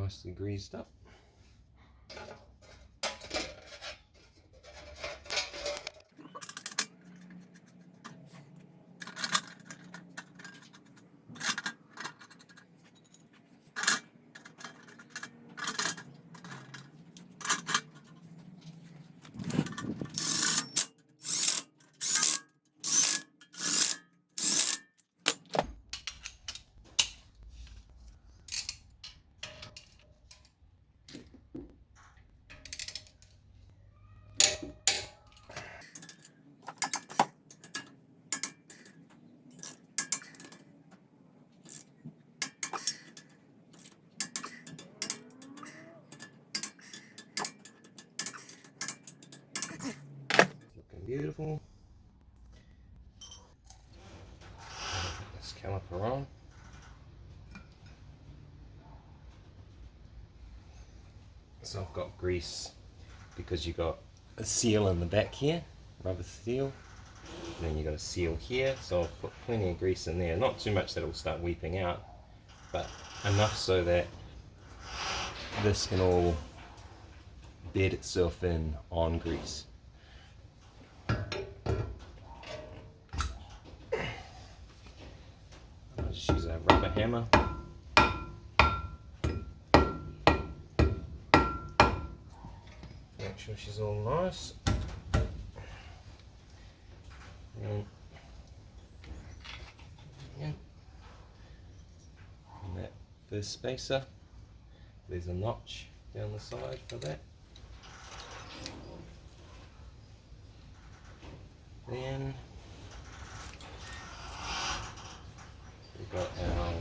nicely greased up. Looking beautiful. Put this caliper on. So I've got grease because you've got a seal in the back here, rubber seal. And then you've got a seal here, so I'll put plenty of grease in there. Not too much that it will start weeping out, but enough so that this can all bed itself in on grease. I'll just use a rubber hammer. Make sure she's all nice. And that first spacer, there's a notch down the side for that. Then we've got our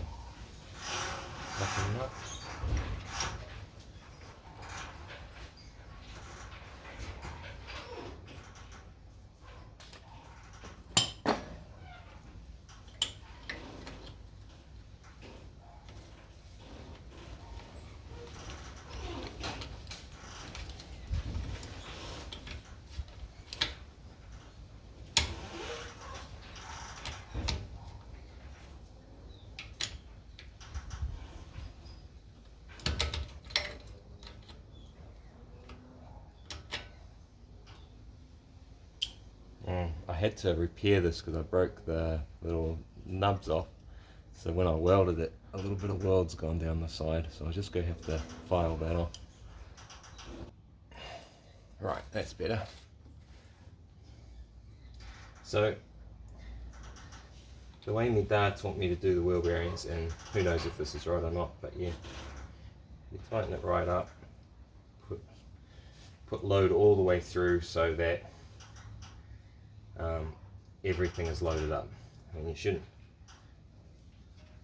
locking nut. I had to repair this because I broke the little nubs off, so when I welded it a little bit of weld's gone down the side, so I'll just go have to file that off. Right, that's better. So the way my dad taught me to do the wheel bearings, and who knows if this is right or not, but yeah, you tighten it right up, put load all the way through so that everything is loaded up, and you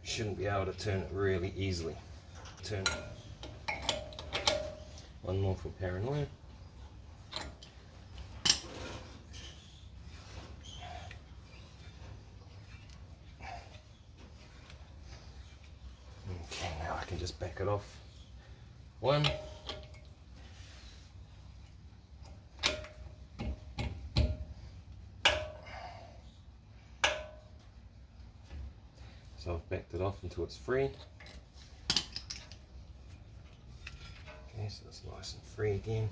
shouldn't be able to turn it really easily. Turn it. One more for paranoia. Okay, now I can just back it off. One. So I've backed it off until it's free. Okay, so it's nice and free again.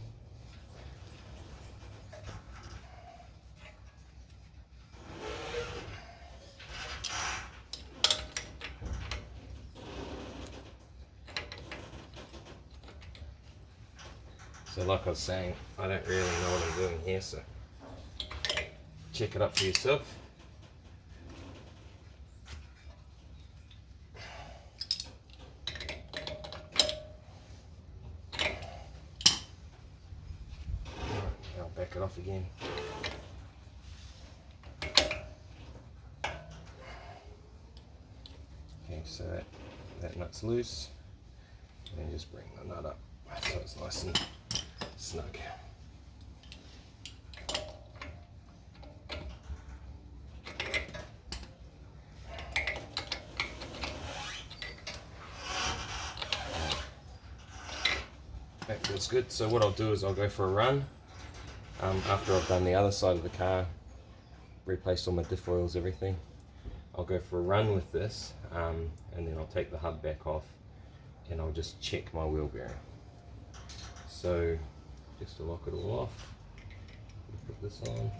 So like I was saying, I don't really know what I'm doing here, so check it up for yourself. I'll back it off again. Okay, so that nut's loose, and then just bring the nut up so it's nice and snug. That feels good. So what I'll do is I'll go for a run after I've done the other side of the car, replaced all my diff oils, everything. I'll go for a run with this, and then I'll take the hub back off and I'll just check my wheel bearing. So just to lock it all off, put this on,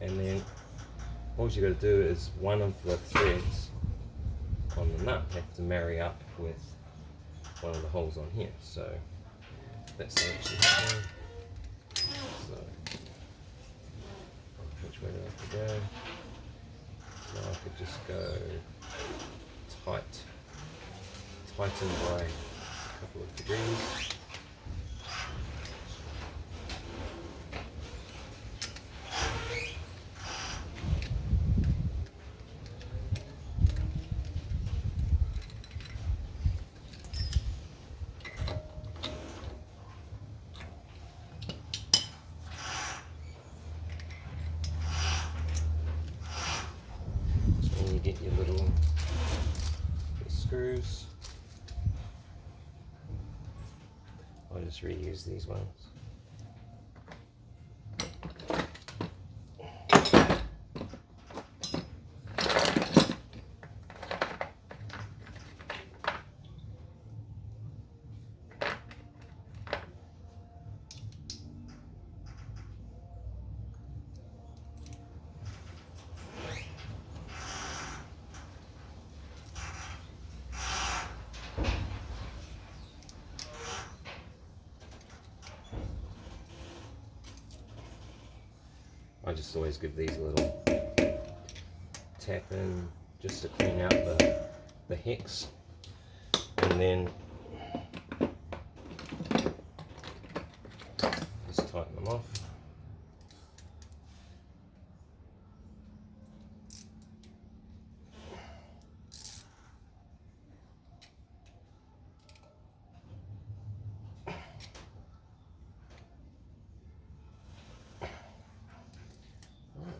and then all you got to do is one of the threads on the nut have to marry up with one of the holes on here. So that's actually happening. So which way do I have to go? So I could just go tighten by a couple of degrees. And you get your little screws. I'll just reuse these ones. I just always give these a little tap in just to clean out the hex, and then just tighten them off.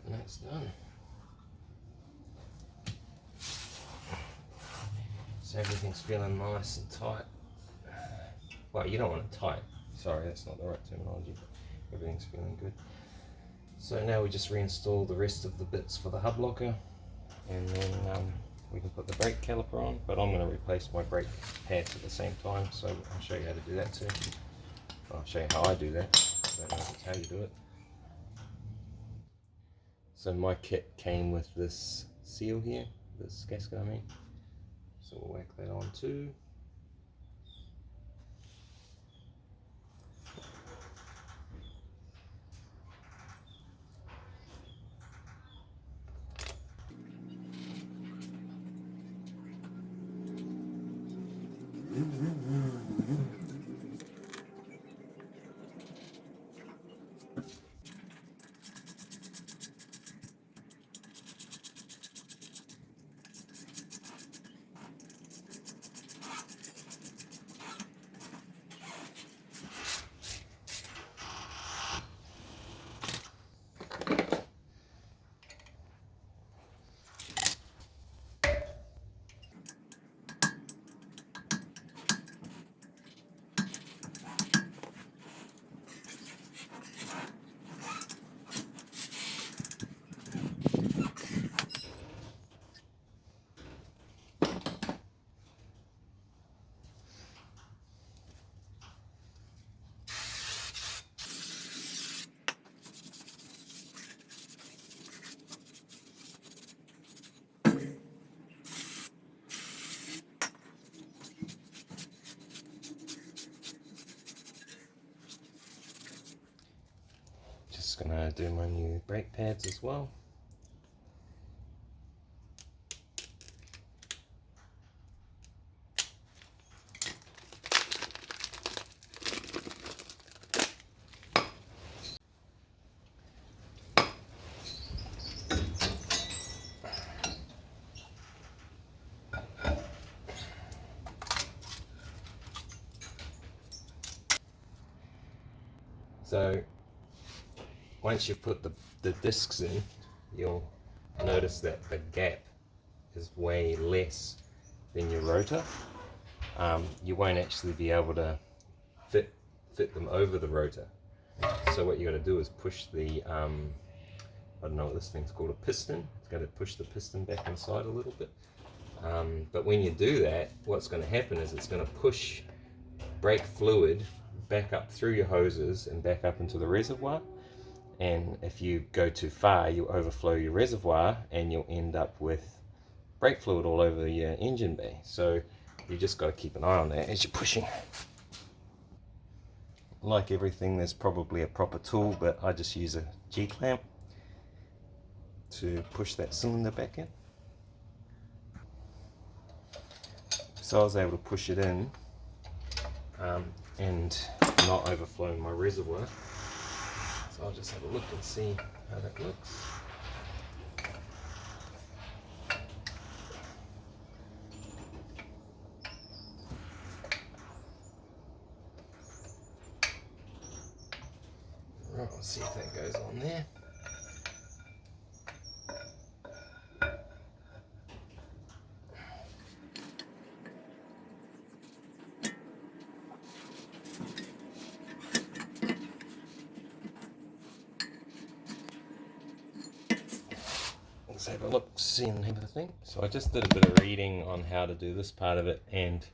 And that's done. So everything's feeling nice and tight. Well, you don't want it tight. Sorry, that's not the right terminology. Everything's feeling good. So now we just reinstall the rest of the bits for the hub locker, and then we can put the brake caliper on. But I'm going to replace my brake pads at the same time, so I'll show you how to do that too. I'll show you how I do that. I don't know if it's how you do it. So my kit came with this seal here, this gasket I mean. So we'll whack that on too. Just gonna do my new brake pads as well. So once you've put the discs in, you'll notice that the gap is way less than your rotor. You won't actually be able to fit them over the rotor. So what you got to do is push the, I don't know what this thing's called, a piston. It's got to push the piston back inside a little bit But when you do that, what's going to happen is it's going to push brake fluid back up through your hoses and back up into the reservoir. And if you go too far, you'll overflow your reservoir and you'll end up with brake fluid all over your engine bay. So you just got to keep an eye on that as you're pushing. Like everything, there's probably a proper tool, but I just use a G-clamp to push that cylinder back in. So I was able to push it in and not overflowing my reservoir. So I'll just have a look and see how that looks. Right, let's see if that goes on there. Let's have a look, see and have a think. So I just did a bit of reading on how to do this part of it, and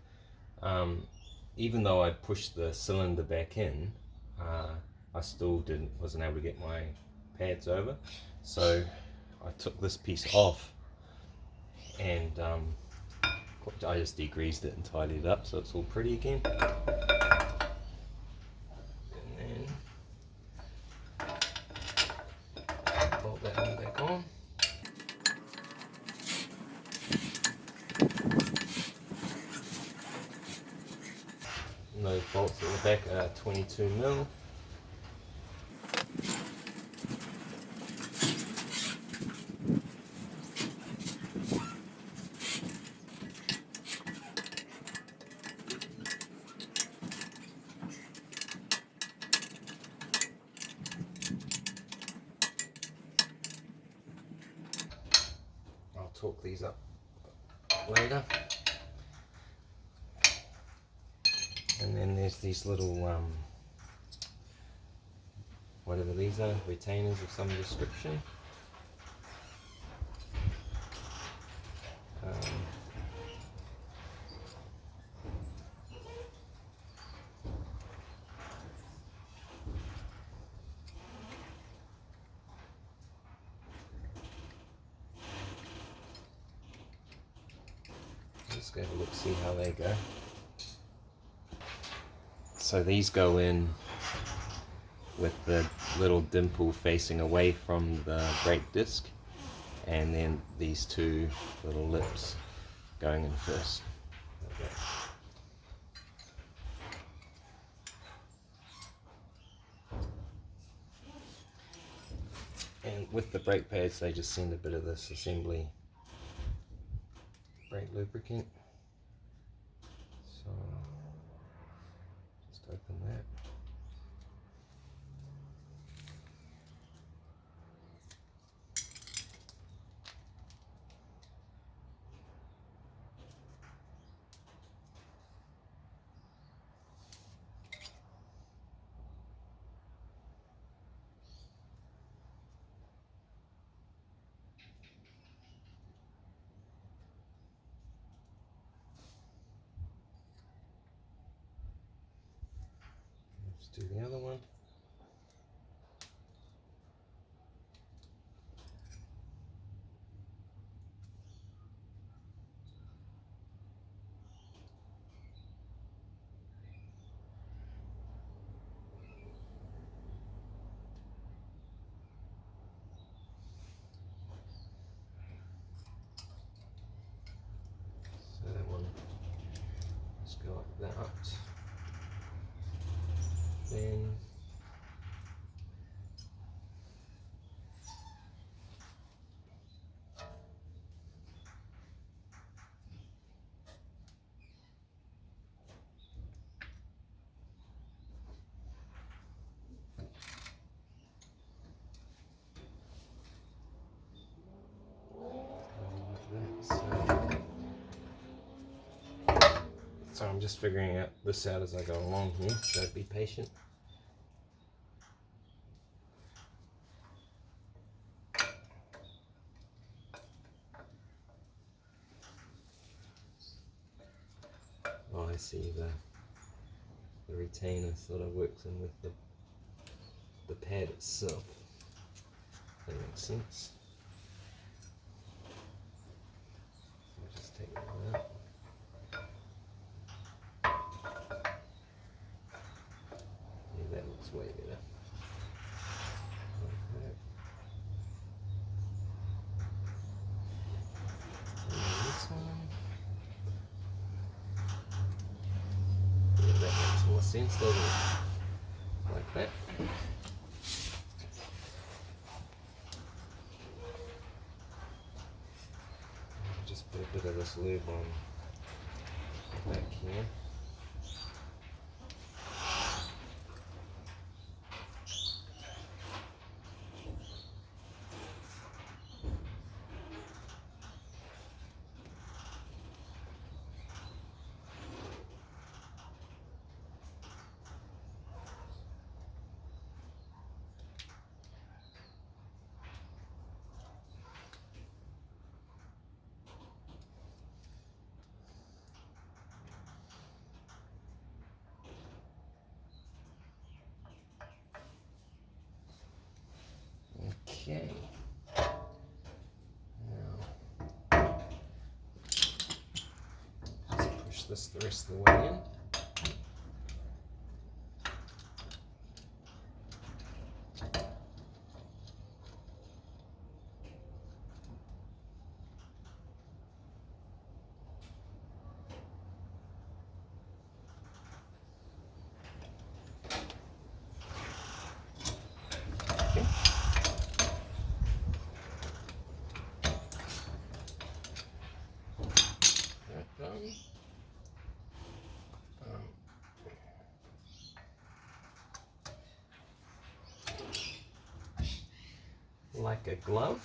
even though I pushed the cylinder back in, I still wasn't able to get my pads over. So I took this piece off and I just degreased it and tidied it up so it's all pretty again. And then bolt that one back on. And those bolts at the back are 22mm. I'll torque these up later. And then there's these little whatever these are, retainers of some description. Let's go have a look, see how they go. So these go in with the little dimple facing away from the brake disc, and then these two little lips going in first. Okay. And with the brake pads, they just send a bit of this assembly brake lubricant. So just open that. Let's do the other one. So that one, let's go like that. Then so I'm just figuring out this out as I go along here, so be patient. I see the retainer sort of works in with the pad itself. That makes sense. So I'll just take that out. Yeah, that looks way better. Okay. And this one. Yeah, that makes more sense, doesn't it? Like that. Just put a bit of this lube on back here. Okay. Now, just push this the rest of the way in. Okay. That done. Like a glove.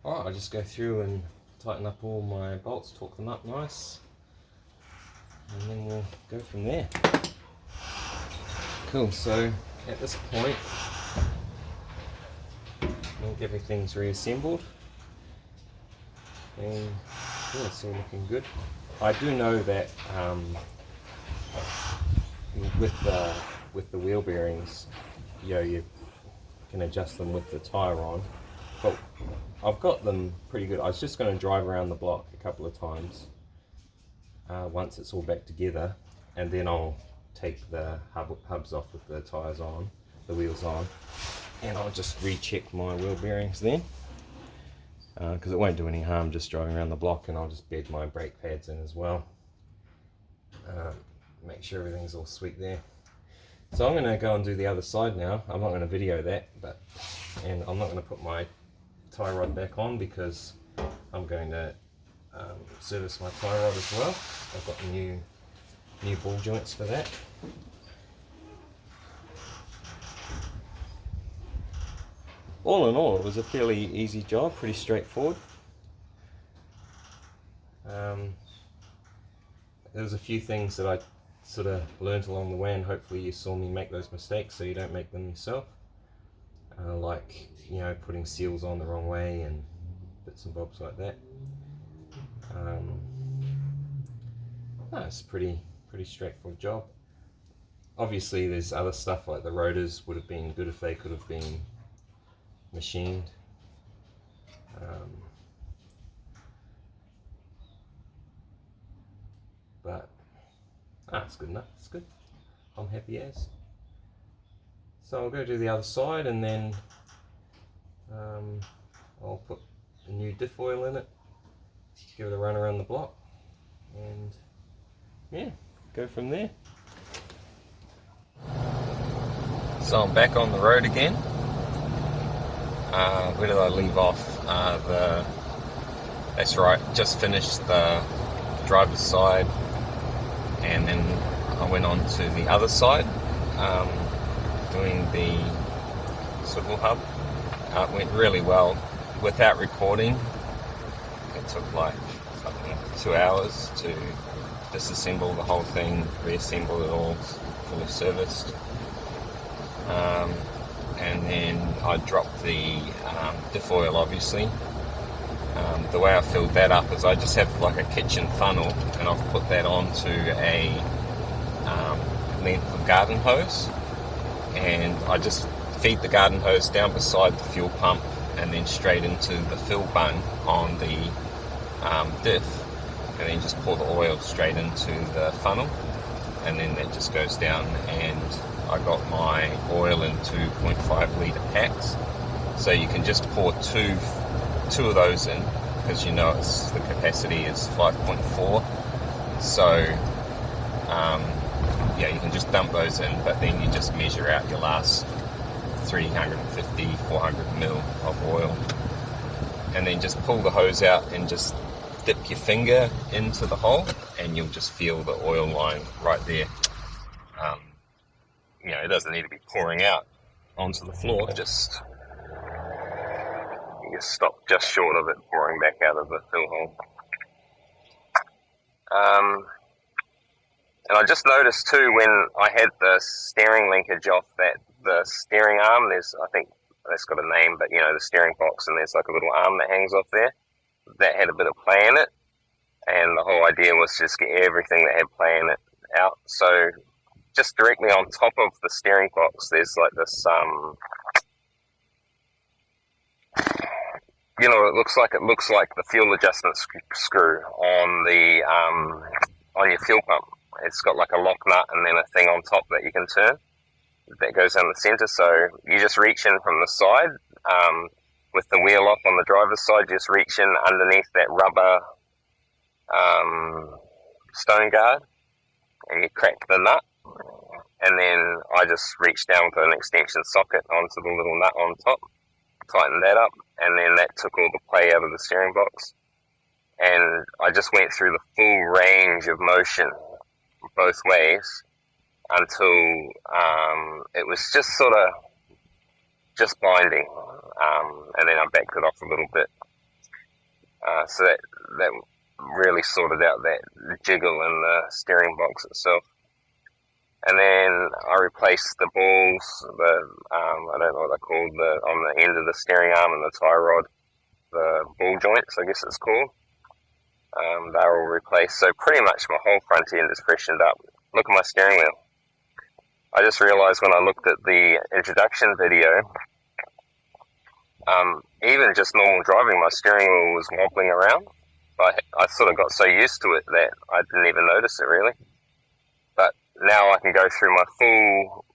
Alright, I'll just go through and tighten up all my bolts, torque them up nice, and then we'll go from there. Cool, so at this point, I think everything's reassembled, and yeah, it's all looking good. I do know that with the wheel bearings, you can adjust them with the tyre on, but I've got them pretty good. I was just going to drive around the block a couple of times once it's all back together, and then I'll take the hubs off with the tyres on, the wheels on, and I'll just recheck my wheel bearings then, because it won't do any harm just driving around the block, and I'll just bed my brake pads in as well. Make sure everything's all sweet there. So I'm going to go and do the other side now. I'm not going to video that, and I'm not going to put my tie rod back on because I'm going to service my tie rod as well. I've got new ball joints for that. All in all, it was a fairly easy job, pretty straightforward. There was a few things that I sort of learnt along the way, and hopefully you saw me make those mistakes so you don't make them yourself. Like, you know, putting seals on the wrong way and bits and bobs like that. No, it's a pretty straightforward job. Obviously there's other stuff like the rotors would have been good if they could have been machined. But Ah, it's good enough. It's good. I'm happy as. So I'll go to the other side, and then I'll put a new diff oil in it, give it a run around the block, and yeah, go from there. So I'm back on the road again. Where did I leave off? That's right, just finished the driver's side, and then I went on to the other side, doing the swivel hub. It went really well without recording. It took like something like 2 hours to disassemble the whole thing, reassemble it all, fully serviced. And then I dropped the diff oil, obviously. The way I filled that up is I just have like a kitchen funnel, and I've put that onto a length of garden hose, and I just feed the garden hose down beside the fuel pump and then straight into the fill bung on the diff, and then just pour the oil straight into the funnel, and then that just goes down. And I got my oil in 2.5 litre packs, so you can just pour two of those in, because you know the capacity is 5.4. So yeah, you can just dump those in, but then you just measure out your last 350, 400 mil of oil, and then just pull the hose out and just dip your finger into the hole, and you'll just feel the oil line right there. You know, it doesn't need to be pouring out onto the floor, just stop just short of it pouring back out of the fill hole. And I just noticed too, when I had the steering linkage off, that the steering arm, I think that's got a name, but you know, the steering box, and there's like a little arm that hangs off there, that had a bit of play in it, and the whole idea was to just get everything that had play in it out. So just directly on top of the steering box, there's like this, you know, it looks like the fuel adjustment screw on the on your fuel pump. It's got like a lock nut and then a thing on top that you can turn that goes down the center. So you just reach in from the side, with the wheel off on the driver's side, just reach in underneath that rubber stone guard, and you crack the nut, and then I just reached down with an extension socket onto the little nut on top, tightened that up, and then that took all the play out of the steering box. And I just went through the full range of motion both ways until it was just sort of just binding, and then I backed it off a little bit, so that really sorted out that jiggle in the steering box itself. And then I replaced the balls, I don't know what they're called, on the end of the steering arm and the tie rod, the ball joints, I guess it's called. They're all replaced, so pretty much my whole front end is freshened up. Look at my steering wheel. I just realised when I looked at the introduction video, even just normal driving, my steering wheel was wobbling around. I sort of got so used to it that I didn't even notice it really. But now I can go through my full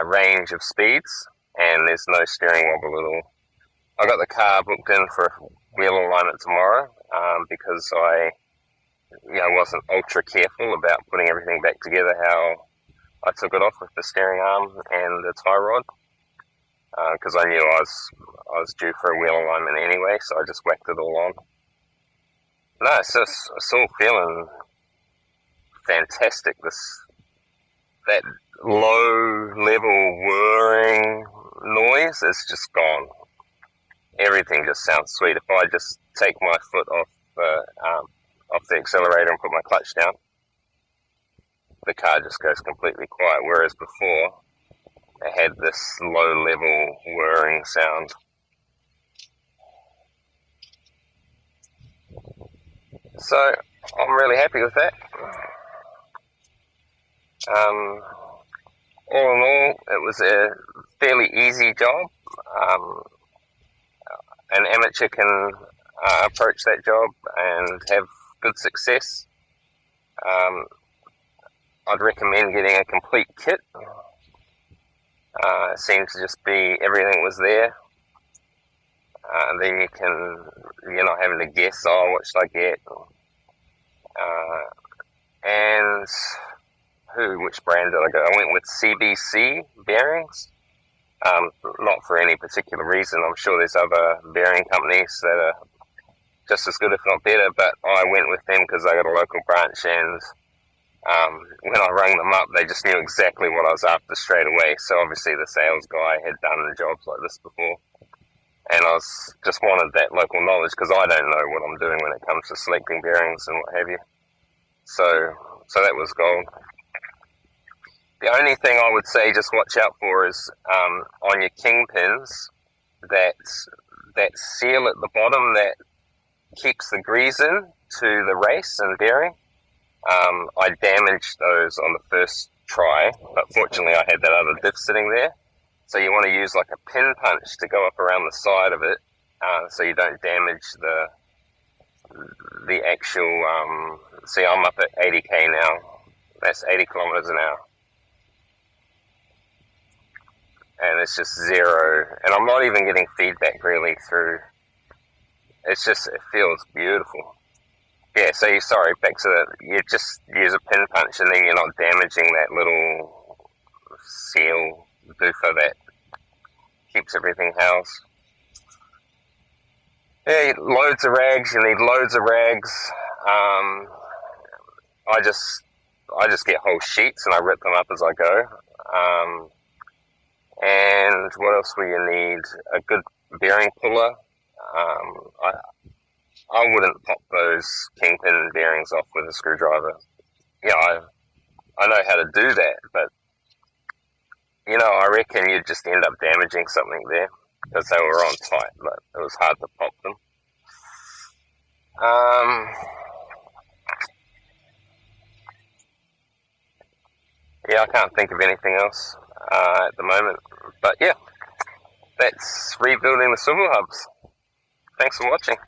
range of speeds, and there's no steering wobble at all. I got the car booked in for wheel alignment tomorrow, because I wasn't ultra careful about putting everything back together how I took it off with the steering arm and the tie rod, because I knew I was due for a wheel alignment anyway, so I just whacked it all on. No, it's all feeling fantastic. That low level whirring noise is just gone. Everything just sounds sweet. If I just take my foot off the accelerator and put my clutch down, the car just goes completely quiet, whereas before it had this low level whirring sound. So I'm really happy with that. All in all, it was a fairly easy job. An amateur can approach that job and have good success. I'd recommend getting a complete kit. It seems to just be everything was there. Then you can, you're not having to guess, oh, what should I get? And which brand did I go? I went with CBC bearings. Not for any particular reason. I'm sure there's other bearing companies that are just as good, if not better, but I went with them because I got a local branch, and when I rang them up, they just knew exactly what I was after straight away. So obviously the sales guy had done jobs like this before, and I just wanted that local knowledge because I don't know what I'm doing when it comes to selecting bearings and what have you. So that was gold. The only thing I would say just watch out for is on your kingpins, that seal at the bottom that keeps the grease in to the race and bearing. I damaged those on the first try, but fortunately I had that other diff sitting there. So you want to use like a pin punch to go up around the side of it, so you don't damage the actual. See, I'm up at 80k now. That's 80 kilometers an hour, and it's just zero. And I'm not even getting feedback really through. It feels beautiful. Yeah, so back to that. You just use a pin punch, and then you're not damaging that little seal doofer that keeps everything housed. Yeah, loads of rags. You need loads of rags. I just get whole sheets and I rip them up as I go. And what else will you need? A good bearing puller. I wouldn't pop those kingpin bearings off with a screwdriver. Yeah, I know how to do that, but I reckon you'd just end up damaging something there because they were on tight, but it was hard to pop them. Yeah, I can't think of anything else at the moment, but yeah, that's rebuilding the swivel hubs. Thanks for watching.